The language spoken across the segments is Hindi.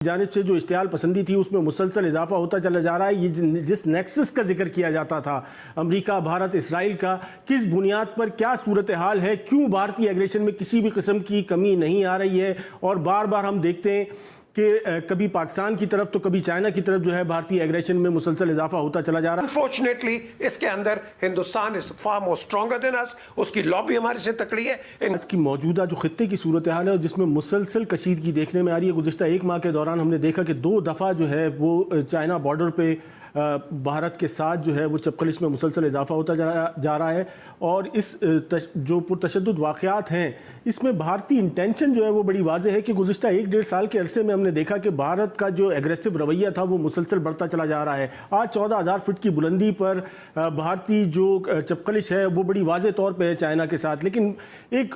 जानिब से जो इश्तियाल पसंदी थी उसमें मुसलसल इजाफा होता चला जा रहा है। ये जिस नेक्सस का जिक्र किया जाता था अमेरिका, भारत, इसराइल का, किस बुनियाद पर, क्या सूरत हाल है, क्यों भारतीय एग्रेशन में किसी भी किस्म की कमी नहीं आ रही है। और बार बार हम देखते हैं कि कभी पाकिस्तान की तरफ तो कभी चाइना की तरफ जो है भारतीय एग्रेशन में मुसलसल इजाफा होता चला जा रहा है। अनफॉर्चुनेटली इसके अंदर Hindustan is far more stronger than us, उसकी लॉबी हमारे से तकड़ी है। आज की मौजूदा जो खित्ते की सूरत हाल है जिसमें मुसलसल कशीदगी देखने में आ रही है, गुज़िश्ता एक माह के दौरान हमने देखा कि 2 दफ़ा जो है वो चाइना बॉर्डर पे भारत के साथ जो है वो चपकलिश में मुसलसल इजाफा होता जा रहा है। और इस जो पुरतशद्दुद वाक़यात हैं इसमें भारतीय इंटेंशन जो है वो बड़ी वाज़ेह है कि गुज़िश्ता 1-1.5 साल के अरसे में हमने देखा कि भारत का जो एग्रेसिव रवैया था वो मुसलसल बढ़ता चला जा रहा है। आज 14,000 फीट की बुलंदी पर भारतीय जो चपकलिश है वो बड़ी वाज़ेह तौर पर है चाइना के साथ। लेकिन एक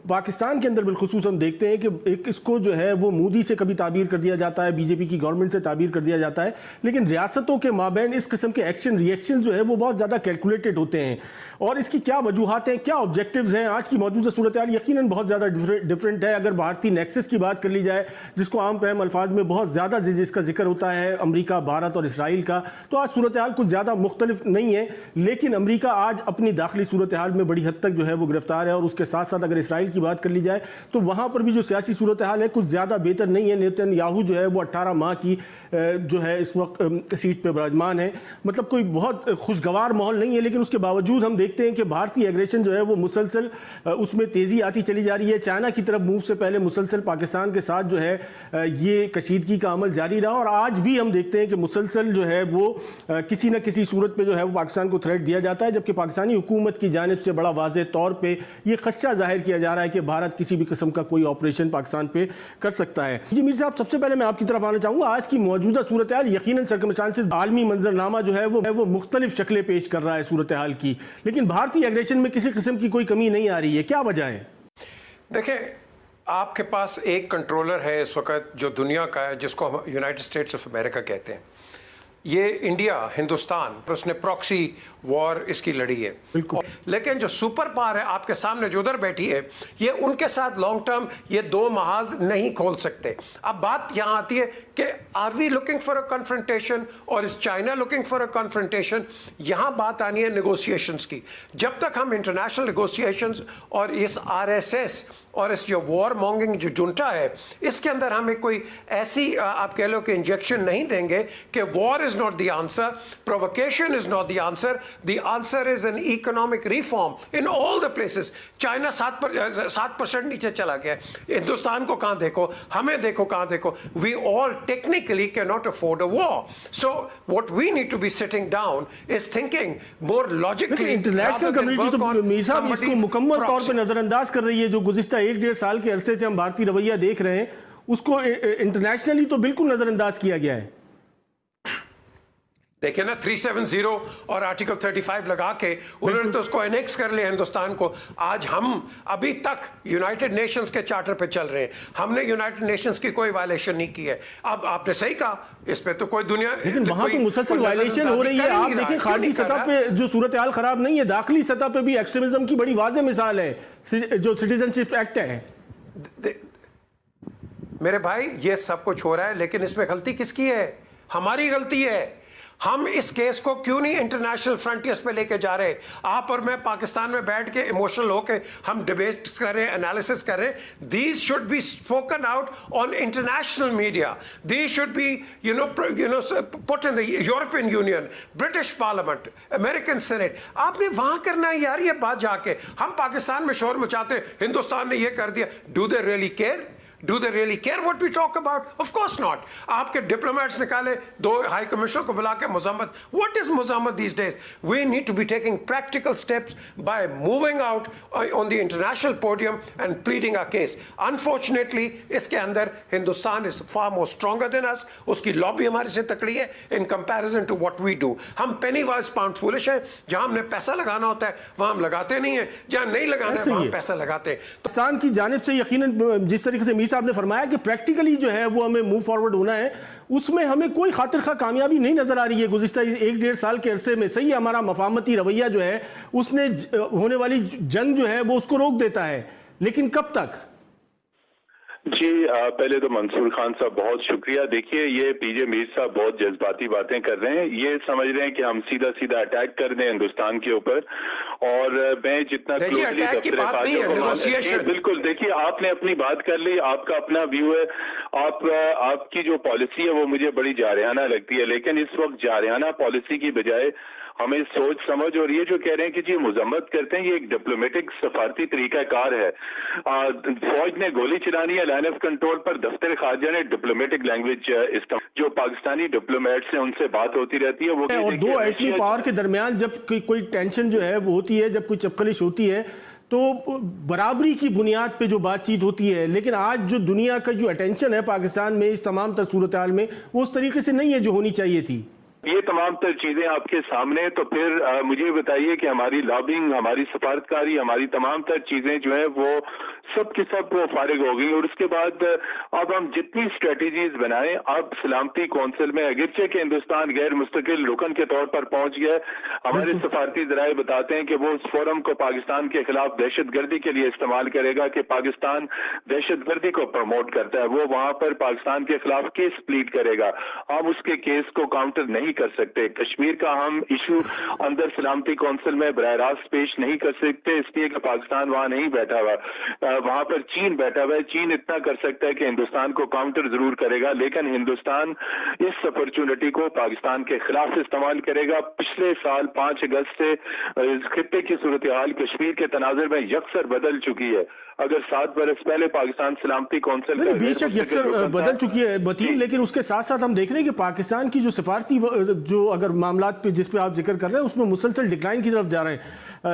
पाकिस्तान के अंदर बिलखुसूस हम देखते हैं कि एक इसको जो है वो मोदी से कभी ताबीर कर दिया जाता है, बीजेपी की गवर्नमेंट से ताबीर कर दिया जाता है, लेकिन रियासतों के माबैन इस किस्म के एक्शन रिएक्शन जो है वो बहुत ज़्यादा कैलकुलेटेड होते हैं। और इसकी क्या वजूहात हैं, क्या ऑब्जेक्टिव्स हैं। आज की मौजूदा सूरत हाल यकीनन बहुत ज़्यादा डिफरेंट है। अगर भारतीय नेक्सस की बात कर ली जाए जिसको आम फहम अल्फाज में बहुत ज़्यादा जिसका जिक्र होता है अमेरिका, भारत और इसराइल का, तो आज सूरत हाल कुछ ज़्यादा मुख्तलिफ नहीं है। लेकिन अमेरिका आज अपनी दाखिली सूरत हाल में बड़ी हद तक जो है वो गिरफ्तार है। और उसके साथ साथ अगर इसराइल की बात कर ली जाए तो वहाँ पर भी जो सियासी सूरत हाल है कुछ ज़्यादा बेहतर नहीं है। नेतन्याहू जो है वो 18 माह की जो है इस वक्त सीट पर विराजमान है, मतलब कोई बहुत खुशगवार माहौल नहीं है। लेकिन उसके बावजूद हम देखते हैं कि भारतीय एग्रेशन जो है वो मुसलसल उसमें तेज़ी आती चली जा रही है। चाइना की तरफ मूव से पहले मुसलसल पाकिस्तान के साथ जो है ये कशीदगी का अमल जारी रहा। और आज भी हम देखते हैं कि मुसलसल जो है वो किसी न किसी सूरत पे जो है वो पाकिस्तान को थ्रेट दिया जाता है, जबकि पाकिस्तानी हुकूमत की जानिब से बड़ा वाज़ेह तौर पे ये खदशा जाहिर किया जा रहा है कि भारत किसी भी किस्म का कोई ऑपरेशन पाकिस्तान पे कर सकता है। जी मीर साहब, सबसे पहले मैं आपकी तरफ आना चाहूँगा। आज की मौजूदा सूरत हाल यकीनन सर्कमस्टांसेस आलमी मंजरनामा जो है वो मुख्तलिफ शक्लें पेश कर रहा है सूरत हाल की, लेकिन भारतीय एग्रेशन में किसी किस्म की कोई कमी नहीं आ रही है। क्या वजह है? देखिए, आपके पास एक कंट्रोलर है इस वक्त जो दुनिया का है, जिसको हम यूनाइटेड स्टेट्स ऑफ अमेरिका कहते हैं। ये इंडिया, हिंदुस्तान, उसने प्रॉक्सी वॉर इसकी लड़ी है। लेकिन जो सुपर पावर है आपके सामने जो उधर बैठी है, ये उनके साथ लॉन्ग टर्म ये 2 महाज नहीं खोल सकते। अब बात यहाँ आती है कि are we looking for a confrontation और is China looking for a confrontation. यहाँ बात आनी है नेगोशिएशंस की। जब तक हम इंटरनेशनल नेगोशिएशंस और इस RSS और इस जो वॉर मॉन्गिंग जो जुंटा है इसके अंदर हमें कोई ऐसी आप कह लो कि इंजेक्शन नहीं देंगे कि war is not the answer, provocation is not the answer, the answer is an economic reform in all the places. China 7% नीचे चला गया, हिंदुस्तान को कहाँ देखो, हमें देखो कहाँ देखो। We all technically can not afford a war, so what we need to be sitting down is thinking more logically. International community तो मीर साहब इसको मुकम्मल तौर पर नजरअंदाज कर रही है। जो गुज़िश्ता 1-1.5 साल के अरसे से हम भारतीय रवैया देख रहे हैं उसको इंटरनेशनली तो बिल्कुल नजरअंदाज किया गया है। देखिए ना, 370 और आर्टिकल 35 लगा के उन्होंने तो उसको एनेक्स कर लिया हिंदुस्तान को। आज हम अभी तक यूनाइटेड नेशंस के चार्टर पे चल रहे हैं, हमने यूनाइटेड नेशंस की कोई वायलेशन नहीं की है। अब आपने सही कहा, इस पे तो कोई दुनिया, लेकिन वहां तो मुसलसल वायलेशन हो रही है। आप देखिए खारजी सतह पे जो सूरत हाल खराब नहीं है, दाखिली सतह पे भी एक्सट्रीमिज्म की बड़ी वाज़ेह मिसाल है जो सिटीजनशिप एक्ट है। मेरे भाई ये सब कुछ हो रहा है, लेकिन इसमें गलती किसकी है? हमारी गलती है। हम इस केस को क्यों नहीं इंटरनेशनल फ्रंटियर्स पे लेके जा रहे? आप और मैं पाकिस्तान में बैठ के इमोशनल होके हम डिबेट कर रहे हैं, एनालिसिस कर रहे हैं। These should be spoken out on international media. These should be put in the European union, British parliament, American senate. आपने वहां करना है यार ये बात जाके। हम पाकिस्तान में शोर मचाते हैं, हिंदुस्तान ने ये कर दिया। Do they really care? Do they really care what we talk about? Of course not. आपके diplomats निकाले, 2 हाई कमिश्नर को बुला के मुज़म्मत. What is मुज़म्मत these days? We need to be taking practical steps by moving out on the international podium and pleading our case. Unfortunately, इसके अंदर Hindustan is far more stronger than us. उसकी लॉबी हमारे से तकड़ी है in comparison to what we do. हम penny wise pound foolish हैं। जहाँ हमने पैसा लगाना होता है वहाँ हम लगाते नहीं हैं, जहाँ नहीं लगाना है वहाँ हम पैसा लगाते हैं। पाकिस्तान की जानिब से यकीनन जिस तरीके से साहब ने फरमाया कि प्रैक्टिकली जो है वो हमें मूव फॉरवर्ड होना है, उसमें हमें कोई खातिर खा कामयाबी नहीं नजर आ रही है गुज़िश्ता 1-1.5 साल के अरसे में। सही हमारा मफाहमती रवैया जो है उसने होने वाली जंग जो है वो उसको रोक देता है, लेकिन कब तक? जी पहले तो मंसूर खान साहब बहुत शुक्रिया। देखिए ये पीजे मीर साहब बहुत जज्बाती बातें कर रहे हैं, ये समझ रहे हैं कि हम सीधा सीधा अटैक कर दें हिंदुस्तान के ऊपर। और मैं जितना क्लोजली बिल्कुल, देखिए आपने अपनी बात कर ली, आपका अपना व्यू है, आपकी जो पॉलिसी है वो मुझे बड़ी जारहाना लगती है, लेकिन इस वक्त जारहाना पॉलिसी की बजाय हमें सोच समझ, और ये जो कह रहे हैं कि जी मजम्मत करते हैं, ये एक डिप्लोमेटिक सफारती तरीकाकार है। फौज ने गोली चलानी है लाइन ऑफ कंट्रोल पर, दफ्तर खारजा ने डिप्लोमेटिक लैंग्वेज इस्तेमाल, जो पाकिस्तानी डिप्लोमेट्स हैं उनसे बात होती रहती है वो। और दो एटमी पावर के दरमियान जब कोई टेंशन जो है वो होती है, जब कोई चपकलिश होती है तो बराबरी की बुनियाद पे जो बातचीत होती है, लेकिन आज जो दुनिया का जो अटेंशन है पाकिस्तान में इस तमाम तर सूरत हाल में, वो उस तरीके से नहीं है जो होनी चाहिए थी। ये तमाम तर चीजें आपके सामने, तो फिर मुझे बताइए कि हमारी लॉबिंग, हमारी सफारतकारी, हमारी तमाम तर चीजें जो है वो सब की सब वो फारिग हो गई। और उसके बाद अब हम जितनी स्ट्रेटेजीज बनाएं, अब सलामती कौंसिल में अगरचे के हिंदुस्तान गैर मुस्तकिल रुकन के तौर पर पहुंच गया, हमारे सफारती जराये बताते हैं कि वो उस फोरम को पाकिस्तान के खिलाफ दहशतगर्दी के लिए इस्तेमाल करेगा, कि पाकिस्तान दहशतगर्दी को प्रमोट करता है, वो वहां पर पाकिस्तान के खिलाफ केस प्लीड करेगा। हम उसके केस को काउंटर नहीं कर सकते। कश्मीर का हम इशू अंदर सलामती कौंसिल में बराह रास्त पेश नहीं कर सकते, इसलिए कि पाकिस्तान वहां नहीं बैठा हुआ, वहां पर चीन बैठा हुआ है। चीन इतना कर सकता है कि हिंदुस्तान को काउंटर जरूर करेगा, लेकिन हिंदुस्तान इस अपॉर्चुनिटी को पाकिस्तान के खिलाफ इस्तेमाल करेगा। पिछले साल 5 अगस्त से खित्ते की सूरत हाल कश्मीर के तनाजुर में यकसर बदल चुकी है। अगर 7 बरस पहले पाकिस्तान सलामती कौंसिल बेशक यकसर बदल चुकी है मतीन, लेकिन उसके साथ साथ हम देख रहे हैं कि पाकिस्तान की जो सिफारती जो अगर मामला पे जिस पे आप जिक्र कर रहे हैं उसमें मुसलसल डिक्लाइन की तरफ जा रहे हैं।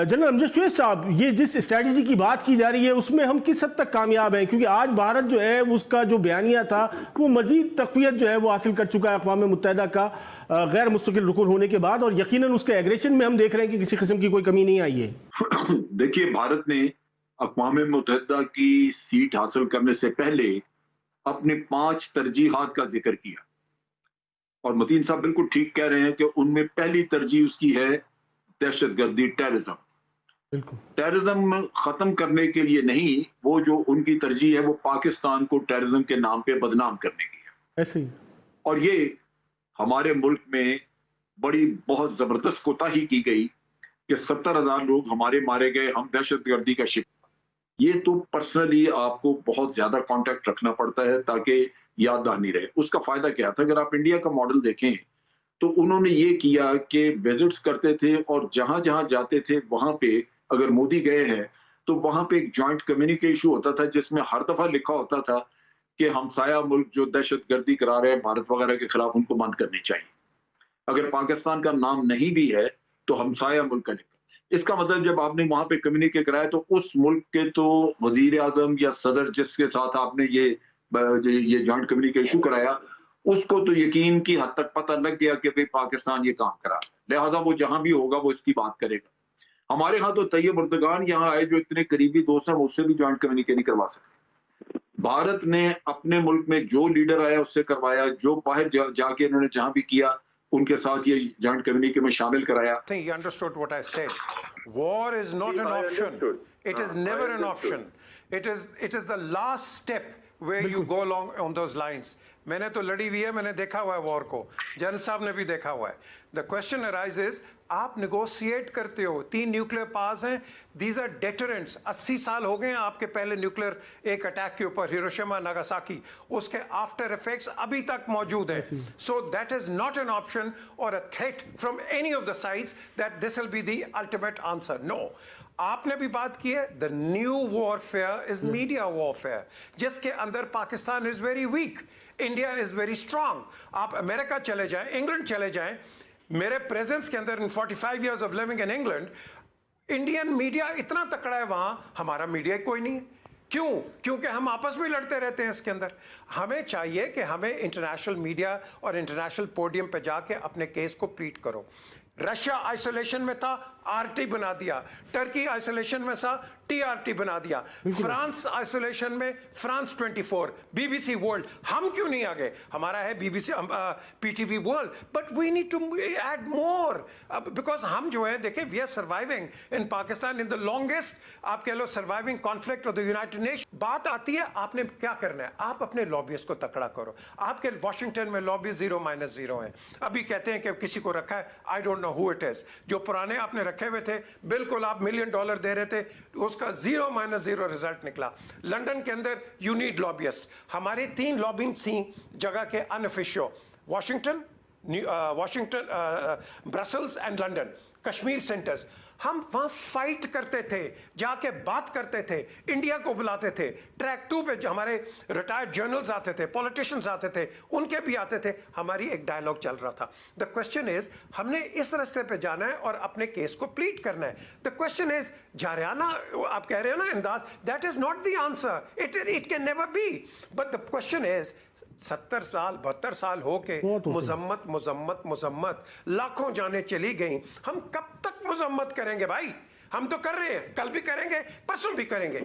जनरल अमजद शुएब साहब, ये जिस स्ट्रैटेजी की बात की जा रही है उसमें हम किस हद तक कामयाब हैं? क्योंकि आज भारत जो है उसका जो बयानिया था वो मजीद तक़वियत जो है वो हासिल कर चुका है अक़वाम मुत्तहिदा का गैर मुस्तकिल रुकन होने के बाद, और यकीनन उसके एग्रेशन में हम देख रहे हैं कि किसी किस्म की कोई कमी नहीं आई है। देखिए, भारत ने अक़वाम मुत्तहिदा की सीट हासिल करने से पहले अपने 5 तरजीहात का जिक्र किया, और मतीन साहब बिल्कुल ठीक कह रहे हैं कि उनमें पहली तरजीह उसकी है दहशतगर्दी, टेररिज्म। टेररिज्म खत्म करने के लिए नहीं, वो जो उनकी तरजीह है वो पाकिस्तान को टेररिज्म के नाम पे बदनाम करने की है। ऐसे ही, और ये हमारे मुल्क में बड़ी बहुत जबरदस्त कोताही की गई कि 70,000 लोग हमारे मारे गए, हम दहशतगर्दी का शिकार। ये तो पर्सनली आपको बहुत ज्यादा कांटेक्ट रखना पड़ता है ताकि याद दहानी रहे। उसका फायदा क्या था? अगर आप इंडिया का मॉडल देखें तो उन्होंने ये किया कि विजिट्स करते थे, और जहां जहां जाते थे वहां पे अगर मोदी गए हैं तो वहां पे एक जॉइंट कम्युनिके इशू होता था, जिसमें हर दफा लिखा होता था कि हमसाया मुल्क जो दहशतगर्दी करा रहे हैं भारत वगैरह के खिलाफ, उनको बंद करनी चाहिए। अगर पाकिस्तान का नाम नहीं भी है तो हमसाया मुल्क का लिखा। इसका मतलब जब आपने वहां पे कम्युनिके कराया तो उस मुल्क के तो वजीर आजम या सदर जिसके साथ आपने ये जॉइंट कम्युनिके इशू कराया, उसको तो यकीन की हद तक पता लग गया कि भाई पाकिस्तान ये काम करा, लिहाजा वो जहां भी होगा वो इसकी बात करेगा। हमारे यहाँ तो तैयब उर्दगान यहाँ आए जो इतने करीबी दोस्त हैं, उससे भी जॉइंट कम्युनिके नहीं करवा सकते। भारत ने अपने मुल्क में जो लीडर आया उससे करवाया, जो बाहर जाके इन्होंने जहां भी किया उनके साथ ये जॉइंट कम्युनिके में शामिल कराया। I think you understood what I said. War is not an option. It is never an option. It is the last step where you go along on those lines. मैंने तो लड़ी हुई है, मैंने देखा हुआ है वॉर को, जनरल साहब ने भी देखा हुआ है। द क्वेश्चन अराइजेस, आप निगोशिएट करते हो, 3 न्यूक्लियर पावर्स हैं, दीज आर डेटरेंट्स। 80 साल हो गए हैं आपके पहले न्यूक्लियर एक अटैक के ऊपर, हिरोशिमा नागासाकी, उसके आफ्टर इफेक्ट्स अभी तक मौजूद है। So that is not an option और a threat from any of the sides that this will be the ultimate answer. No, आपने भी बात की है, the new warfare is media warfare, जिसके अंदर Pakistan is very weak, India is very strong. आप अमेरिका चले जाएं, इंग्लैंड चले जाएं, मेरे प्रेजेंस के अंदर in 45 years of living in England, Indian media इतना तकड़ा है वहां, हमारा मीडिया कोई नहीं है। क्यों? क्योंकि हम आपस में लड़ते रहते हैं इसके अंदर। हमें चाहिए कि हमें इंटरनेशनल मीडिया और इंटरनेशनल पोडियम पे जाके अपने केस को प्लीट करो। रशिया आइसोलेशन में था, आरटी बना दिया, टर्की आइसोलेशन में था टीआरटी बना दिया, फ्रांस आइसोलेशन में फ्रांस 24, बीबीसी वर्ल्ड। हम क्यों नहीं आ गए? हमारा है BBC PTV world, but we need to add more, because हम जो है देखिए we are surviving in Pakistan in the longest आप कह लो surviving conflict of the United Nation. बात आती है आपने क्या करना है, आप अपने लॉबियस्ट को तकड़ा करो। आपके वॉशिंगटन में लॉबी 0-0 है। अभी कहते हैं कि किसी को रखा है, I don't know who it is. जो पुराने आपने रखे हुए थे, बिल्कुल आप $1 मिलियन दे रहे थे, उसका 0-0 रिजल्ट निकला। लंदन के अंदर यू नीड लॉबियस्ट। हमारे 3 लॉबिंग थी जगह के unofficial, Washington, Brussels and London, Kashmir centres. हम वहां फाइट करते थे, जाके बात करते थे, इंडिया को बुलाते थे। ट्रैक 2 पे हमारे रिटायर्ड जर्नल्स आते थे, पॉलिटिशियंस आते थे, उनके भी आते थे, हमारी एक डायलॉग चल रहा था। द क्वेश्चन इज हमने इस रास्ते पे जाना है और अपने केस को प्लीट करना है। द क्वेश्चन इज जारियाना आप कह रहे हो ना इमदाद, that is not the answer, it can never be. But the question is 70 साल 72 साल हो के मुजम्मत लाखों जाने चली गई, हम कब तक मुजम्मत करेंगे भाई? हम तो कर रहे हैं, कल भी करेंगे, परसों भी करेंगे।